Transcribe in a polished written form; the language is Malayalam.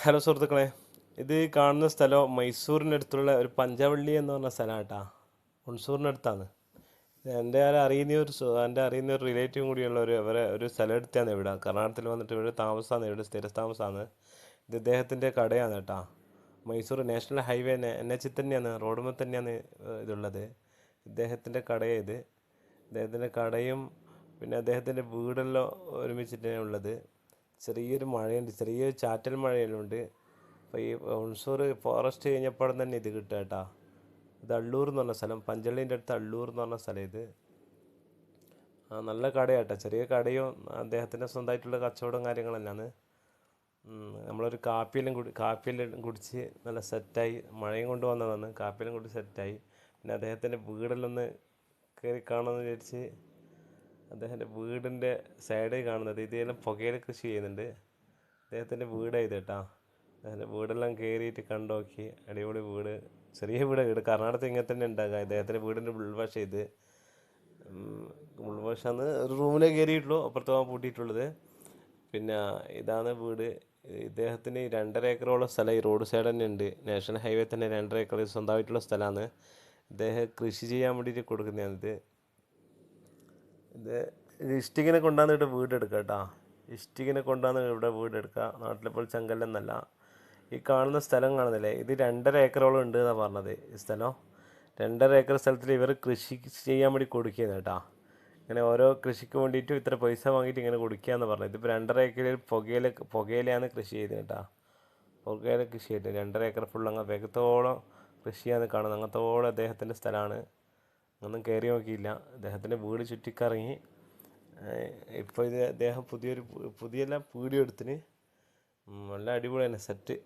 ഹലോ സുഹൃത്തുക്കളെ, ഇത് കാണുന്ന സ്ഥലം മൈസൂരിനടുത്തുള്ള ഒരു പഞ്ചവള്ളി എന്ന് പറഞ്ഞ സ്ഥലമാണ് കേട്ടോ. മൺസൂറിനടുത്താണ്. എൻ്റെ അറിയുന്ന ഒരു റിലേറ്റീവും കൂടിയുള്ള ഒരു സ്ഥലം എടുത്താണ് ഇവിടെ കർണാടകത്തിൽ വന്നിട്ട് ഇവിടെ താമസമാണ്, ഇവിടെ സ്ഥിര താമസമാണ്. ഇത് ഇദ്ദേഹത്തിൻ്റെ കടയാണ് കേട്ടോ. മൈസൂർ നാഷണൽ ഹൈവേ NH തന്നെയാണ്, റോഡുമ്പോൾ തന്നെയാണ് ഇതുള്ളത്. ഇദ്ദേഹത്തിൻ്റെ കടയാണ് ഇത്. അദ്ദേഹത്തിൻ്റെ കടയും പിന്നെ അദ്ദേഹത്തിൻ്റെ വീടെല്ലാം ഒരുമിച്ചിട്ടാണ് ഉള്ളത്. ചെറിയൊരു മഴയുണ്ട്, ചെറിയൊരു ചാറ്റൽ മഴയെല്ലാം ഉണ്ട്. അപ്പോൾ ഈ ഹുൺസൂർ ഫോറസ്റ്റ് കഴിഞ്ഞപ്പോൾ തന്നെ ഇത് കിട്ടുക കേട്ടോ. ഇത് അള്ളൂർ എന്ന് പറഞ്ഞ സ്ഥലം, പഞ്ചള്ളിൻ്റെ അടുത്ത് അള്ളൂർ എന്ന് പറഞ്ഞ സ്ഥലം ഇത്. നല്ല കടയാട്ടോ, ചെറിയ കടയും അദ്ദേഹത്തിൻ്റെ സ്വന്തമായിട്ടുള്ള കച്ചവടവും കാര്യങ്ങളെല്ലാമാണ്. നമ്മളൊരു കാപ്പിയെല്ലാം കുടിച്ച് നല്ല സെറ്റായി, മഴയും കൊണ്ട് വന്നതാണ്. കാപ്പിയെല്ലാം കുടിച്ച് സെറ്റായി. പിന്നെ അദ്ദേഹത്തിൻ്റെ വീടെല്ലാം ഒന്ന് കയറി കാണുമെന്ന് വിചാരിച്ച് അദ്ദേഹത്തിൻ്റെ വീടിൻ്റെ സൈഡിൽ കാണുന്നത് ഇതെല്ലാം പുകയില കൃഷി ചെയ്യുന്നുണ്ട്. അദ്ദേഹത്തിൻ്റെ വീടാണ് ഇത് കേട്ടോ. അദ്ദേഹത്തിൻ്റെ വീടെല്ലാം കയറിയിട്ട് കണ്ടു നോക്കി. അടിപൊളി വീട്, ചെറിയ വീട് കർണാടകത്തിൽ ഇങ്ങനെ തന്നെ ഉണ്ടാകുക. ഇദ്ദേഹത്തിൻ്റെ വീടിൻ്റെ ഉൾവശം ഇത്. ഉൾവശമാണ്, ഒരു റൂമിലേ കയറിയിട്ടുള്ളൂ, അപ്പുറത്ത് പോകാൻ പൂട്ടിയിട്ടുള്ളത്. പിന്നെ ഇതാണ് വീട്. ഇദ്ദേഹത്തിന് 2.5 ഏക്കറോളം സ്ഥലം ഈ റോഡ് സൈഡ് തന്നെ ഉണ്ട്. നാഷണൽ ഹൈവേ തന്നെ 2.5 ഏക്കർ സ്വന്തമായിട്ടുള്ള സ്ഥലമാണ്. ഇദ്ദേഹം കൃഷി ചെയ്യാൻ വേണ്ടിയിട്ട് കൊടുക്കുന്നതാണിത്. ഇത് ഇഷ്ടികനെ കൊണ്ടാണ് ഇവിടെ വീടെടുക്കുക കേട്ടോ. ഇഷ്ടികനെ കൊണ്ടാണ് ഇവിടെ വീടെടുക്കുക. നാട്ടിലിപ്പോൾ ചെങ്കല്ലെന്നല്ല. ഈ കാണുന്ന സ്ഥലം കാണുന്നില്ലേ, ഇത് 2.5 ഏക്കറോളം ഉണ്ട് എന്നാണ് പറഞ്ഞത്. ഈ സ്ഥലം 2.5 ഏക്കർ സ്ഥലത്തിൽ ഇവർ കൃഷി ചെയ്യാൻ വേണ്ടി കൊടുക്കുകയാണ് കേട്ടോ. ഇങ്ങനെ ഓരോ കൃഷിക്ക് വേണ്ടിയിട്ടും ഇത്ര പൈസ വാങ്ങിയിട്ട് ഇങ്ങനെ കൊടുക്കുകയെന്ന് പറഞ്ഞത്. ഇതിപ്പോൾ 2.5 ഏക്കറിൽ പുകയിലയാണ് കൃഷി ചെയ്തത് കേട്ടോ. പുകയില കൃഷി ചെയ്ത് 2.5 ഏക്കർ ഫുൾ അങ്ങ് വേഗത്തോളം കൃഷിയാണ് കാണുന്നത്. അങ്ങനത്തോളം അദ്ദേഹത്തിൻ്റെ സ്ഥലമാണ്. ഒന്നും കയറി നോക്കിയില്ല. അദ്ദേഹത്തിൻ്റെ വീട് ചുറ്റിക്കറങ്ങി. ഇപ്പോൾ ഇത് അദ്ദേഹം പുതിയൊരു വീഡിയോ എടുത്തിന്. നല്ല അടിപൊളി തന്നെ സെറ്റ്.